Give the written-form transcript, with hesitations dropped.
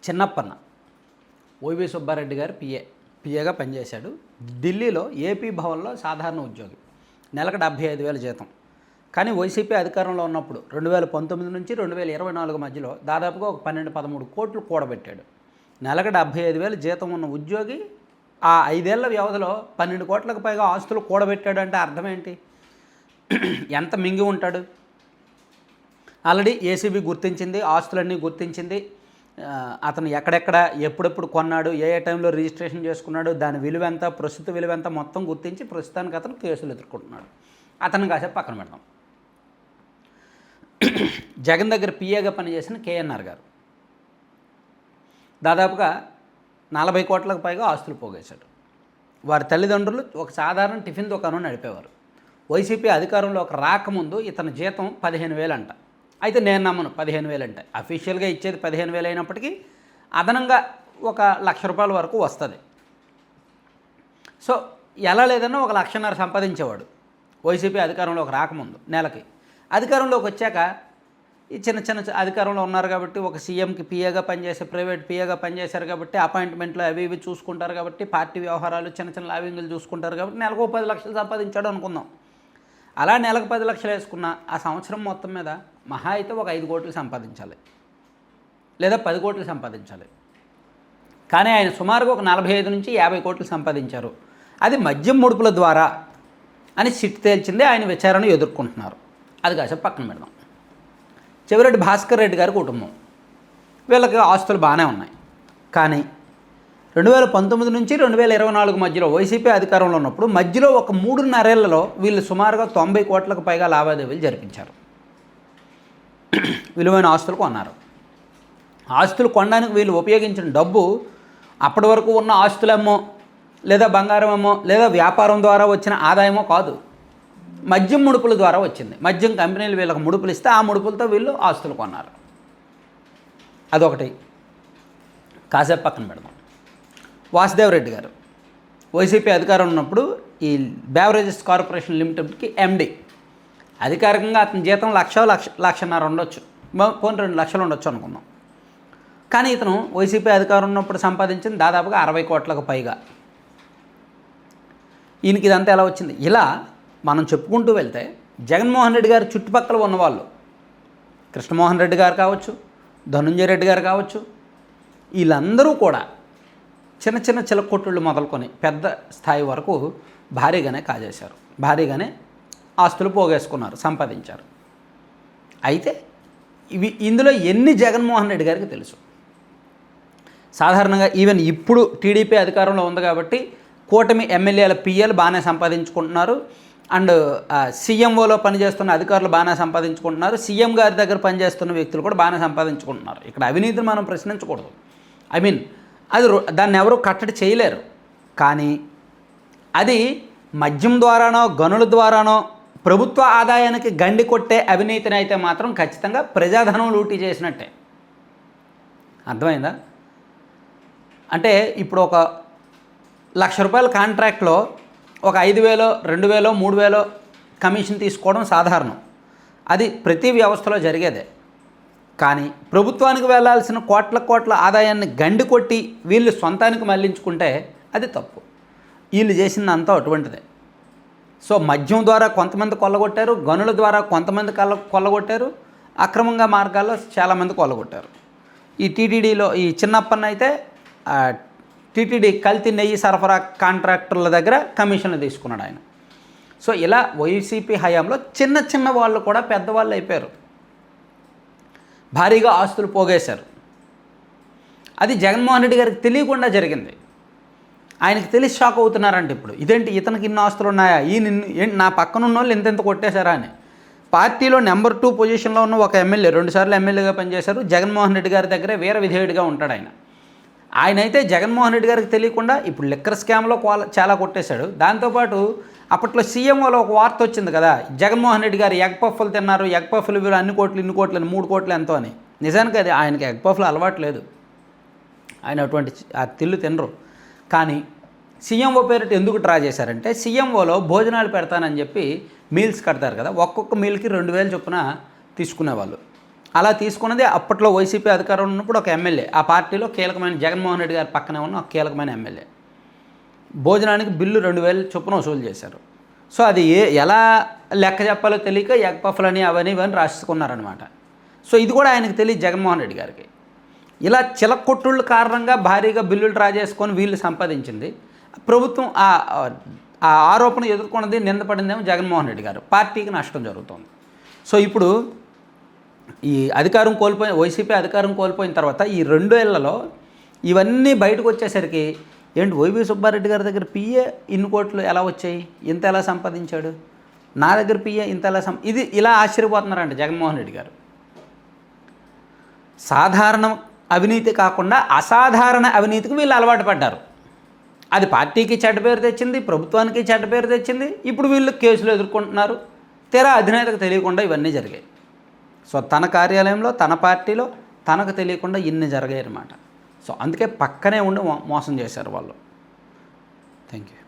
Chinnappanna YV Subbareddy గారు పిఏగా పనిచేశాడు. ఢిల్లీలో ఏపీ భవన్లో సాధారణ ఉద్యోగి, నెలకు 75,000 జీతం. కానీ వైసీపీ అధికారంలో ఉన్నప్పుడు 2019 నుంచి 2024 మధ్యలో దాదాపుగా ఒక 12-13 కోట్లు కూడబెట్టాడు. నెలకు 75,000 జీతం ఉన్న ఉద్యోగి ఆ 5 ఏళ్ల వ్యవధిలో 12 కోట్లకు పైగా ఆస్తులు కూడబెట్టాడు అంటే అర్థం ఏంటి? ఎంత మింగి ఉంటాడు? ఆల్రెడీ ఏసీబీ గుర్తించింది, ఆస్తులన్నీ గుర్తించింది. అతను ఎక్కడెక్కడ ఎప్పుడెప్పుడు కొన్నాడు, ఏ టైంలో రిజిస్ట్రేషన్ చేసుకున్నాడు, దాని విలువ ఎంత, ప్రస్తుత విలువ ఎంత మొత్తం గుర్తించి ప్రస్తుతానికి అతను కేసులు ఎదుర్కొంటున్నాడు. అతను కాసేపు పక్కన పెడదాం. జగన్ దగ్గర పిఏగా పనిచేసిన కేఎన్ఆర్ గారు దాదాపుగా 40 కోట్లకు పైగా ఆస్తులు పోగేశాడు. వారి తల్లిదండ్రులు ఒక సాధారణ టిఫిన్ దుకాణం నడిపేవారు. వైసీపీ అధికారంలోకి రాకముందు ఇతని జీతం 15,000 అంట. అయితే నేను నమ్మను 15,000 అంటే. అఫీషియల్గా ఇచ్చేది 15,000 అయినప్పటికీ అదనంగా ఒక ₹1,00,000 వరకు వస్తుంది. సో ఎలా లేదన్నా 1,50,000 సంపాదించేవాడు వైసీపీ అధికారంలోకి రాకముందు నెలకి. అధికారంలోకి వచ్చాక ఈ చిన్న చిన్న అధికారంలో ఉన్నారు కాబట్టి, ఒక సీఎంకి పిఏగా పనిచేసే, ప్రైవేట్ పిఏగా పనిచేశారు కాబట్టి, అపాయింట్మెంట్లు అవి ఇవి చూసుకుంటారు కాబట్టి, పార్టీ వ్యవహారాలు చిన్న చిన్న లావింగులు చూసుకుంటారు కాబట్టి నెలకు 10 లక్షలు సంపాదించాడు అనుకుందాం. అలా నెలకు 10 లక్షలు వేసుకున్న ఆ సంవత్సరం మొత్తం మీద మహా అయితే ఒక 5 కోట్లు సంపాదించాలి, లేదా 10 కోట్లు సంపాదించాలి. కానీ ఆయన సుమారుగా ఒక 45 నుంచి 50 కోట్లు సంపాదించారు. అది మద్యం ముడుపుల ద్వారా అని సిట్ తేల్చింది. ఆయన విచారణ ఎదుర్కొంటున్నారు. అది కాసేపు పక్కన పెడదాం. చెవిరెడ్డి భాస్కర్ రెడ్డి గారి కుటుంబం, వీళ్ళకి ఆస్తులు బాగానే ఉన్నాయి. కానీ 2019 నుంచి 2024 మధ్యలో వైసీపీ అధికారంలో ఉన్నప్పుడు మధ్యలో ఒక 3.5 ఏళ్లలో వీళ్ళు సుమారుగా 90 కోట్లకు పైగా లావాదేవీలు జరిపించారు. విలువైన ఆస్తులు కొన్నారు. ఆస్తులు కొనడానికి వీళ్ళు ఉపయోగించిన డబ్బు అప్పటి వరకు ఉన్న ఆస్తులేమో, లేదా బంగారమేమో, లేదా వ్యాపారం ద్వారా వచ్చిన ఆదాయమో కాదు, మద్యం ముడుపుల ద్వారా వచ్చింది. మద్యం కంపెనీలు వీళ్ళకి ముడుపులు ఇస్తే ఆ ముడుపులతో వీళ్ళు ఆస్తులు కొన్నారు. అదొకటి. కాసేపు పక్కన పెడదాం. వాసుదేవ్ రెడ్డి గారు వైసీపీ అధికారం ఉన్నప్పుడు ఈ బేవరేజెస్ కార్పొరేషన్ లిమిటెడ్కి ఎండి. అధికారికంగా అతని జీతం 1,00,000-1,50,000 ఉండొచ్చు, పోనీ 2 లక్షలు ఉండొచ్చు అనుకుందాం. కానీ ఇతను వైసీపీ అధికారం ఉన్నప్పుడు సంపాదించింది దాదాపుగా 60 కోట్లకు పైగా. ఈయనకి ఇదంతా ఎలా వచ్చింది? ఇలా మనం చెప్పుకుంటూ వెళ్తే జగన్మోహన్ రెడ్డి గారు చుట్టుపక్కల ఉన్నవాళ్ళు, కృష్ణమోహన్ రెడ్డి గారు కావచ్చు, ధనుంజయ రెడ్డి గారు కావచ్చు, వీళ్ళందరూ కూడా చిన్న చిన్న చిలకొట్టుళ్ళు మొదలుకొని పెద్ద స్థాయి వరకు భారీగానే కాజేశారు, భారీగానే ఆస్తులు పోగేసుకున్నారు, సంపాదించారు. అయితే ఇందులో ఎన్ని జగన్మోహన్ రెడ్డి గారికి తెలుసు. సాధారణంగా ఈవెన్ ఇప్పుడు టీడీపీ అధికారంలో ఉంది కాబట్టి కూటమి ఎమ్మెల్యేల పిఏలు బాగానే సంపాదించుకుంటున్నారు. అండ్ సీఎంఓలో పనిచేస్తున్న అధికారులు బాగానే సంపాదించుకుంటున్నారు. సీఎం గారి దగ్గర పనిచేస్తున్న వ్యక్తులు కూడా బాగానే సంపాదించుకుంటున్నారు. ఇక్కడ అవినీతిని మనం ప్రశ్నించకూడదు. అది దాన్ని ఎవరు కట్టడి చేయలేరు. కానీ అది మద్యం ద్వారానో, గనుల ద్వారానో ప్రభుత్వ ఆదాయానికి గండి కొట్టే అవినీతిని అయితే మాత్రం ఖచ్చితంగా ప్రజాధనం లూటీ చేసినట్టే. అర్థమైందా? అంటే ఇప్పుడు ఒక ₹1,00,000 కాంట్రాక్ట్లో ఒక 5,000, 2,000, 3,000 కమిషన్ తీసుకోవడం సాధారణం. అది ప్రతి వ్యవస్థలో జరిగేదే. కానీ ప్రభుత్వానికి వెళ్ళాల్సిన కోట్ల ఆదాయాన్ని గండి కొట్టి వీళ్ళు సొంతానికి మళ్లించుకుంటే అది తప్పు. వీళ్ళు చేసిందంతా అటువంటిదే. సో మద్యం ద్వారా కొంతమంది కొల్లగొట్టారు, గనుల ద్వారా కొంతమంది కొల్లగొట్టారు, అక్రమంగా మార్గాల్లో చాలామంది కొల్లగొట్టారు. ఈ టీటీడీలో ఈ చిన్నప్పన్న అయితే టీటీడీ కల్తీ నెయ్యి సరఫరా కాంట్రాక్టర్ల దగ్గర కమిషన్లు తీసుకున్నాడు ఆయన. సో ఇలా వైసీపీ హయాంలో చిన్న చిన్న వాళ్ళు కూడా పెద్దవాళ్ళు అయిపోయారు, భారీగా ఆస్తులు పోగేశారు. అది జగన్మోహన్ రెడ్డి గారికి తెలియకుండా జరిగింది. ఆయనకి తెలిసి షాక్ అవుతున్నారంటే ఇప్పుడు ఇదేంటి, ఇతనికి ఇన్ని ఆస్తులు ఉన్నాయా, నా పక్కన ఉన్న వాళ్ళు ఇంతెంత కొట్టేశారా అని. పార్టీలో నెంబర్ 2 పొజిషన్లో ఉన్న ఒక ఎమ్మెల్యే 2 సార్లు ఎమ్మెల్యేగా పనిచేశారు. జగన్మోహన్ రెడ్డి గారి దగ్గరే వీర విధేయుడిగా ఉంటాడు ఆయన అయితే జగన్మోహన్ రెడ్డి గారికి తెలియకుండా ఇప్పుడు లిక్కర్ స్కామ్లో చాలా కొట్టేశాడు. దాంతోపాటు అప్పట్లో సీఎంఓలో ఒక వార్త వచ్చింది కదా, జగన్మోహన్ రెడ్డి గారు ఎగ్ పఫ్లు తిన్నారు, ఎగ్ పఫ్లు వీళ్ళు అన్ని కోట్లు ఇన్ని కోట్లు అని 3 కోట్లు ఎంతో అని. నిజానికి అది ఆయనకి ఎగ్ పఫ్లు అలవాటు లేదు, ఆయన అటువంటి ఆ తిల్లు తినరు. కానీ సీఎంఓ పేరిట ఎందుకు డ్రా చేశారంటే సీఎంఓలో భోజనాలు పెడతానని చెప్పి మీల్స్ కడతారు కదా, ఒక్కొక్క మీల్కి 2,000 చొప్పున తీసుకునేవాళ్ళు. అలా తీసుకున్నది అప్పట్లో వైసీపీ అధికారంలో ఉన్నప్పుడు ఒక ఎమ్మెల్యే, ఆ పార్టీలో కీలకమైన జగన్మోహన్ రెడ్డి గారి పక్కనే ఉన్న ఒక కీలకమైన ఎమ్మెల్యే. భోజనానికి బిల్లు 2000 చొప్పున వసూలు చేశారు. సో అది ఎలా లెక్క చెప్పాలో తెలియక ఎగ్ పఫ్లని అవన్నీ ఇవన్నీ రాసుకున్నారనమాట. సో ఇది కూడా ఆయనకు తెలియదు జగన్మోహన్ రెడ్డి గారికి. ఇలా చిలక్కొట్టుళ్ళ కారణంగా భారీగా బిల్లులు డ్రా చేసుకొని వీళ్ళు సంపాదించింది. ప్రభుత్వం ఆ ఆరోపణ ఎదుర్కొన్నది, నిందపడిందేమో జగన్మోహన్ రెడ్డి గారు. పార్టీకి నష్టం జరుగుతుంది. సో ఇప్పుడు ఈ వైసీపీ అధికారం కోల్పోయిన తర్వాత ఈ 2 ఏళ్లలో ఇవన్నీ బయటకు వచ్చేసరికి ఏంటి, వైవి సుబ్బారెడ్డి గారి దగ్గర పిఏ ఇన్ని కోట్లు ఎలా వచ్చాయి, ఇంత ఎలా సంపాదించాడు, నా దగ్గర పిఏ ఇంత ఎలా ఇది ఇలా ఆశ్చర్యపోతున్నారంట జగన్మోహన్ రెడ్డి గారు. సాధారణ అవినీతి కాకుండా అసాధారణ అవినీతికి వీళ్ళు అలవాటు పడ్డారు. అది పార్టీకి చెడ్డ పేరు తెచ్చింది, ప్రభుత్వానికి చెడ్డ పేరు తెచ్చింది. ఇప్పుడు వీళ్ళు కేసులు ఎదుర్కొంటున్నారు. తీరా అధినేతకు తెలియకుండా ఇవన్నీ జరిగాయి. సో తన కార్యాలయంలో, తన పార్టీలో తనకు తెలియకుండా ఇన్ని జరిగాయి అన్నమాట. సో అందుకే పక్కనే ఉండి మోసం చేశారు వాళ్ళు. Thank you.